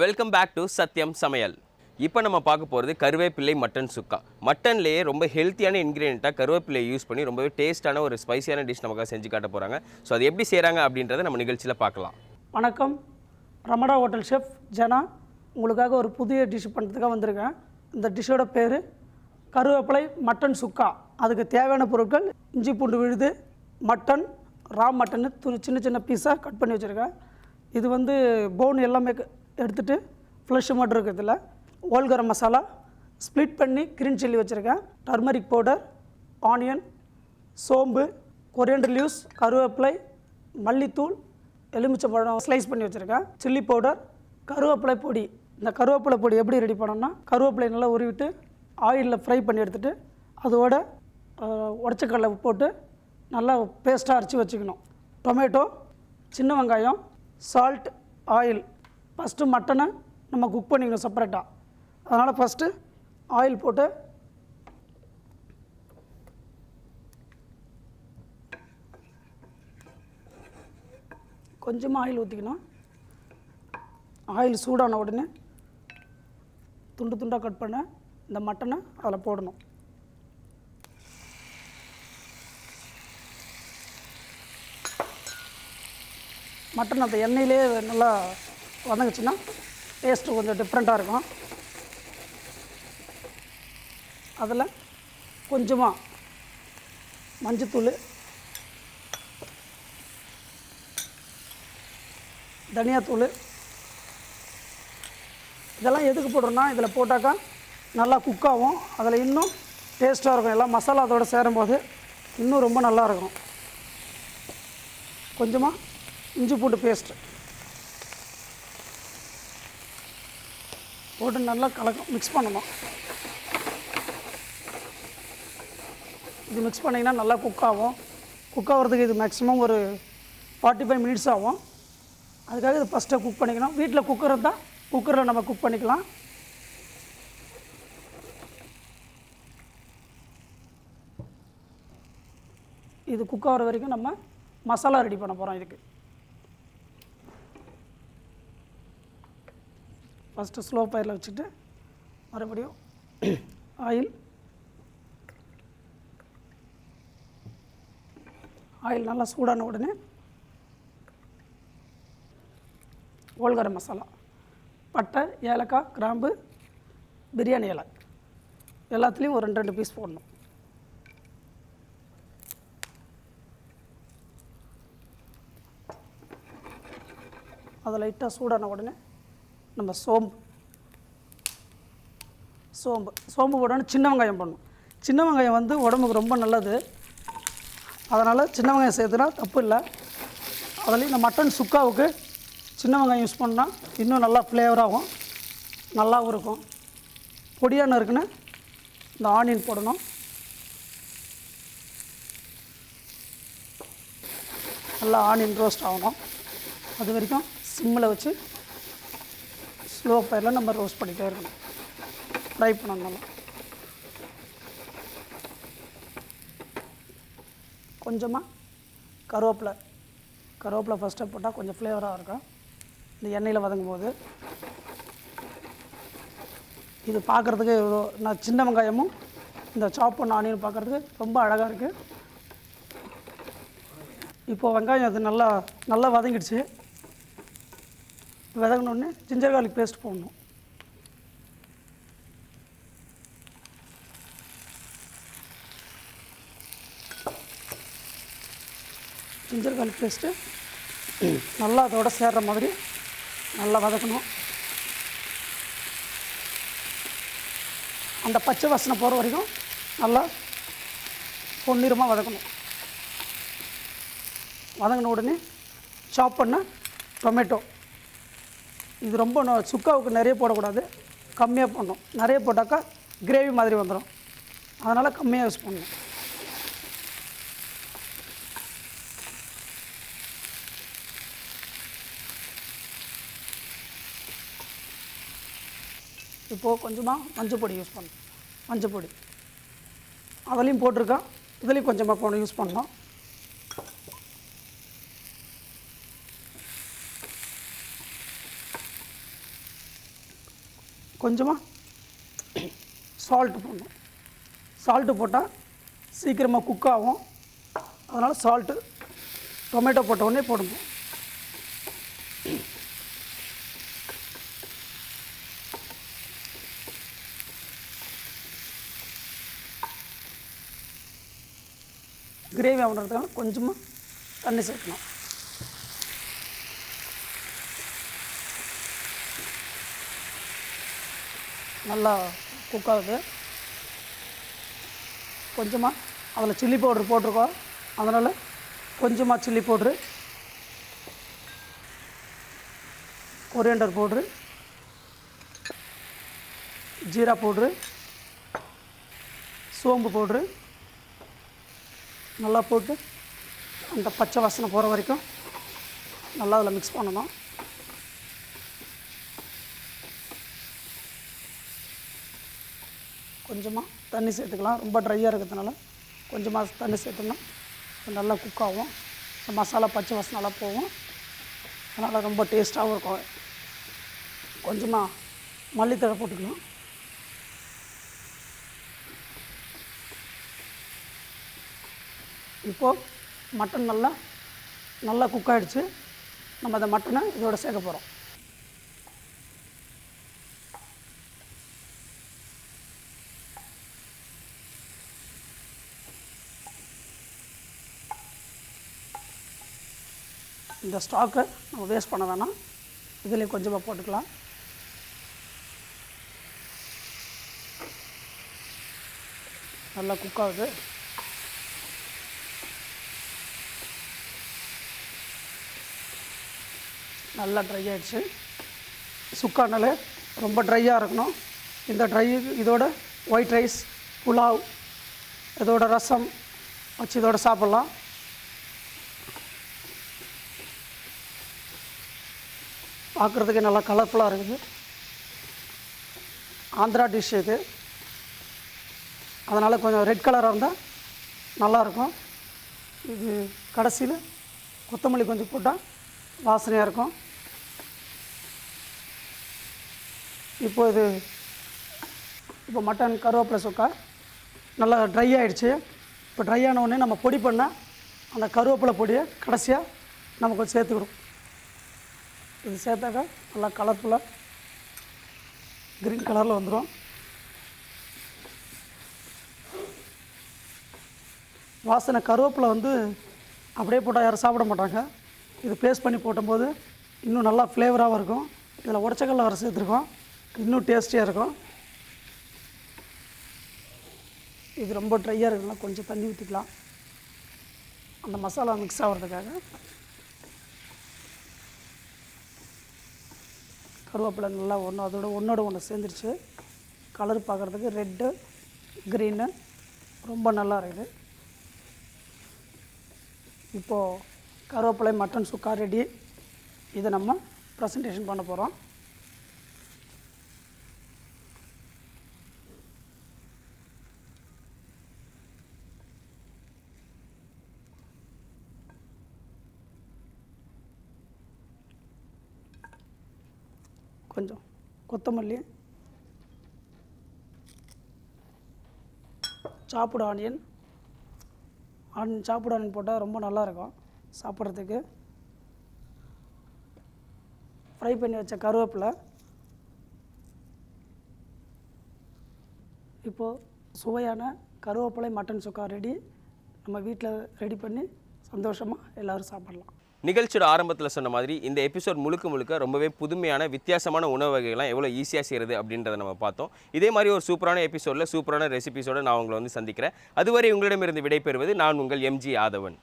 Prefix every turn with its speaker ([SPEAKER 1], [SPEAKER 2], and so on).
[SPEAKER 1] Welcome back to சத்யம் சமையல். இப்போ நம்ம பார்க்க போகிறது கருவேப்பிலை மட்டன் சுக்கா. மட்டன்லேயே ரொம்ப ஹெல்த்தியான இன்க்ரீடியண்ட்டாக கருவேப்பிலையை யூஸ் பண்ணி ரொம்பவே டேஸ்ட்டான ஒரு ஸ்பைசியான டிஷ் நமக்காக செஞ்சு காட்ட போகிறாங்க. ஸோ அது எப்படி செய்கிறாங்க அப்படின்றத நம்ம நிகழ்ச்சியில் பார்க்கலாம்.
[SPEAKER 2] வணக்கம், ரமடா ஹோட்டல் ஷெஃப் ஜனா. உங்களுக்காக ஒரு புதிய டிஷ் பண்ணுறதுக்காக வந்திருக்கேன். இந்த டிஷ்ஷோட பேர் கருவேப்பிலை மட்டன் சுக்கா. அதுக்கு தேவையான பொருட்கள் இஞ்சி பூண்டு விழுது, மட்டன், ரா மட்டன்னு சின்ன சின்ன பீஸாக கட் பண்ணி வச்சுருக்கேன். இது போன் எல்லாமே எடுத்துகிட்டு ஃப்ளஷ் மட்டும் இருக்கிறதுல ஹோல் கரம் மசாலா, ஸ்ப்ளிட் பண்ணி க்ரீன் சில்லி வச்சுருக்கேன், டர்மரிக் பவுடர், ஆனியன், சோம்பு, கொரியண்டர் லீவ்ஸ், கருவேப்பிலை, மல்லித்தூள், எலுமிச்சை பழம் ஸ்லைஸ் பண்ணி வச்சுருக்கேன், சில்லி பவுடர், கருவேப்பிலை பொடி. இந்த கருவேப்பிலை பொடி எப்படி ரெடி பண்ணோம்னா, கருவேப்பிலை நல்லா உருவிட்டு ஆயிலில் ஃப்ரை பண்ணி எடுத்துகிட்டு அதோட உடச்சக்கடலை போட்டு நல்லா பேஸ்ட்டாக அரைச்சி வச்சுக்கணும். டொமேட்டோ, சின்ன வெங்காயம், சால்ட், ஆயில். ஃபஸ்ட்டு மட்டனை நம்ம குக் பண்ணிக்கணும் செப்பரேட்டாக. அதனால் ஃபஸ்ட்டு ஆயில் போட்டு கொஞ்சமாக ஆயில் ஊற்றிக்கணும். ஆயில் சூடான உடனே துண்டு துண்டாக கட் பண்ண இந்த மட்டனை அதில் போடணும். மட்டன் அந்த எண்ணெயிலே நல்லா வதங்குச்சுன்னா டேஸ்ட்டு கொஞ்சம் டிஃப்ரெண்ட்டாக இருக்கும். அதில் கொஞ்சமாக மஞ்சத்தூள், தனியாத்தூள், இதெல்லாம் எதுக்கு போடுறோன்னா இதில் போட்டாக்கா நல்லா குக் ஆகும். அதில் இன்னும் டேஸ்ட்டாக இருக்கும். எல்லாம் மசாலா அதோடு சேரும்போது இன்னும் ரொம்ப நல்லாயிருக்கும். கொஞ்சமாக இஞ்சி பூண்டு பேஸ்ட்டு போட்டு நல்லா மிக்ஸ் பண்ணணும். இது மிக்ஸ் பண்ணிங்கன்னா நல்லா குக் ஆகும். குக் ஆகிறதுக்கு இது மேக்ஸிமம் ஒரு 45 மினிட்ஸ் ஆகும். அதுக்காக இது ஃபஸ்ட்டாக குக் பண்ணிக்கணும். வீட்டில் குக்கர் இருந்தால் குக்கரில் நம்ம குக் பண்ணிக்கலாம். இது குக் ஆகிற வரைக்கும் நம்ம மசாலா ரெடி பண்ண போகிறோம். இதுக்கு ஃபஸ்ட்டு ஸ்லோ ஃபயரில் வச்சுட்டு மறுபடியும் ஆயில் நல்லா சூடான உடனே ஹோல் கரம் மசாலா, பட்டை, ஏலக்காய், கிராம்பு, பிரியாணி இலை எல்லாத்துலேயும் ஒரு 2 பீஸ் போடணும். அதை லைட்டாக சூடான உடனே நம்ம சோம்பு போடணும். சின்ன வெங்காயம் போடணும். சின்ன வெங்காயம் உடம்புக்கு ரொம்ப நல்லது. அதனால் சின்ன வெங்காயம் சேர்த்துனா தப்பு இல்லை. அதுலேயும் இந்த மட்டன் சுக்காவுக்கு சின்ன வெங்காயம் யூஸ் பண்ணால் இன்னும் நல்லா ஃப்ளேவராகும், நல்லாவும் இருக்கும். பொடியான இருக்குன்னு இந்த ஆனியன் போடணும். நல்லா ஆனியன் ரோஸ்ட் ஆகணும். அது வரைக்கும் சிம்மில் வச்சு ஸ்லோ ஃபயரில் நம்ம ரோஸ்ட் பண்ணிகிட்டே இருக்கணும், ஃப்ரை பண்ணணும். கொஞ்சமாக கருவேப்பிலை ஃபஸ்ட்டாக போட்டால் கொஞ்சம் ஃப்ளேவராக இருக்கும் இந்த எண்ணெயில் வதங்கும் போது. இது பார்க்குறதுக்கு நான் சின்ன வெங்காயமும் இந்த சாப் பண்ண ஆனியன் பார்க்குறதுக்கு ரொம்ப அழகாக இருக்குது. இப்போது வெங்காயம் அது நல்லா வதங்கிடுச்சு. வதங்கினோடனே ஜிஞ்சர் கார்லிக் பேஸ்ட் போடணும். ஜிஞ்சர் கார்லிக் பேஸ்ட்டு நல்லா அதோட சேர்கிற மாதிரி நல்லா வதக்கணும். அந்த பச்சை வாசனை போகிற வரைக்கும் நல்லா பொன்னிறமாக வதக்கணும். வதங்கின உடனே சாப் பண்ண டொமேட்டோ. இது ரொம்ப சுக்காவுக்கு நிறைய போடக்கூடாது, கம்மியாக போடணும். நிறைய போட்டாக்கா கிரேவி மாதிரி வந்துடும். அதனால் கம்மியாக யூஸ் பண்ணணும். இப்போது கொஞ்சமாக மஞ்சள் பொடி யூஸ் பண்ணணும். மஞ்சள் பொடி அதுலேயும் போட்டிருக்கேன், இதுலேயும் கொஞ்சமாக யூஸ் பண்ணணும். கொஞ்சமாக சால்ட்டு போடணும். சால்ட்டு போட்டால் சீக்கிரமாக குக் ஆகும். அதனால் சால்ட்டு டொமேட்டோ போட்ட உடனே போடணும். கிரேவி ஆகுறதுக்காக கொஞ்சமாக தண்ணி சேர்க்கணும். நல்லா குக் ஆகுது. கொஞ்சமாக அதில் சில்லி பவுட்ரு போட்டிருக்கோம், அதனால் கொஞ்சமாக chilli powder, coriander powder, jeera powder, சோம்பு பவுட்ரு நல்லா போட்டு அந்த பச்சை வாசனை போகிற வரைக்கும் நல்லா அதில் மிக்ஸ் பண்ணணும். கொஞ்சமாக தண்ணி சேர்த்துக்கலாம். ரொம்ப ட்ரையாக இருக்கிறதுனால கொஞ்சமாக தண்ணி சேர்த்தோம்னா நல்லா குக் ஆகும். மசாலா பச்சை வாசனை நல்லா போகும். அதனால் ரொம்ப டேஸ்ட்டாகவும் இருக்கும். கொஞ்சமாக மல்லித்தழை போட்டுக்கலாம். இப்போது மட்டன் நல்லா குக் ஆகிடுச்சு. நம்ம அந்த மட்டனை இதோட சேர்க்க போகிறோம். இந்த ஸ்டாக்கை நம்ம வேஸ்ட் பண்ண வேணாம், இதில் கொஞ்சமாக போட்டுக்கலாம். நல்லா குக் ஆகுது. நல்லா ட்ரை ஆகிடுச்சு. சுக்கானால ரொம்ப ட்ரையாக இருக்கணும். இந்த இதோட ஒயிட் ரைஸ், புலாவ், இதோட ரசம் வச்சு இதோட சாப்பிட்லாம். பார்க்குறதுக்கு நல்லா கலர்ஃபுல்லாக இருக்குது. ஆந்திரா டிஷ் இது, அதனால் கொஞ்சம் ரெட் கலராக இருந்தால் நல்லாயிருக்கும். இது கடைசியில் கொத்தமல்லி கொஞ்சம் போட்டால் வாசனையாக இருக்கும். இப்போ மட்டன் கருவேப்பிலை சுக்கா நல்லா ட்ரை ஆகிடுச்சு. இப்போ ட்ரை ஆன உடனே நம்ம பொடி பண்ணால் அந்த கருவேப்பிலை பொடியை கடைசியாக நம்ம கொஞ்சம் சேர்த்துக்கிறோம். இது சேர்த்தாக்கா நல்லா கலர்ஃபுல்லாக க்ரீன் கலரில் வந்துடும். வாசனை கருவேப்பிலை அப்படியே போட்டால் யாரும் சாப்பிட மாட்டாங்க. இது பேஸ்ட் பண்ணி போடும்போது இன்னும் நல்லா ஃப்ளேவராகவும் இருக்கும். இதில் உடச்சக்கல்ல வர சேர்த்துருக்கோம், இன்னும் டேஸ்டியாக இருக்கும். இது ரொம்ப ட்ரையாக இருக்குன்னா கொஞ்சம் தண்ணி ஊற்றிக்கலாம், அந்த மசாலா மிக்ஸ் ஆகிறதுக்காக. கருவேப்பிலை நல்லா ஒன்றோட ஒன்று சேர்ந்துருச்சு. கலர் பார்க்குறதுக்கு ரெட்டு க்ரீனு ரொம்ப நல்லா இருக்குது. இப்போது கருவேப்பிலை மட்டன் சுக்கா ரெடி. இதை நம்ம ப்ரெசன்டேஷன் பண்ண போகிறோம். கொஞ்சம் கொத்தமல்லி, சாப்புடு ஆனியன் சாப்புடு ஆனியன் போட்டால் ரொம்ப நல்லாயிருக்கும் சாப்பிட்றதுக்கு. ஃப்ரை பண்ணி வச்ச கருவேப்பிலை. இப்போது சுவையான கருவேப்பிலை மட்டன் சுக்கா ரெடி. நம்ம வீட்டில் ரெடி பண்ணி சந்தோஷமாக எல்லோரும் சாப்பிட்லாம்.
[SPEAKER 1] நிகழ்ச்சியோட ஆரம்பத்தில் சொன்ன மாதிரி இந்த எபிசோட் முழுக்க ரொம்பவே புதுமையான வித்தியாசமான உணவு வகைகள்லாம் எவ்வளோ ஈஸியாக செய்கிறது அப்படின்றத நம்ம பார்த்தோம். இதே மாதிரி ஒரு சூப்பரான எபிசோடில் சூப்பரான ரெசிபிஸோடு நான் உங்களை சந்திக்கிறேன். அதுவரை உங்களிடமிருந்து விடைபெறுவது நான் உங்கள் MG ஆதவன்.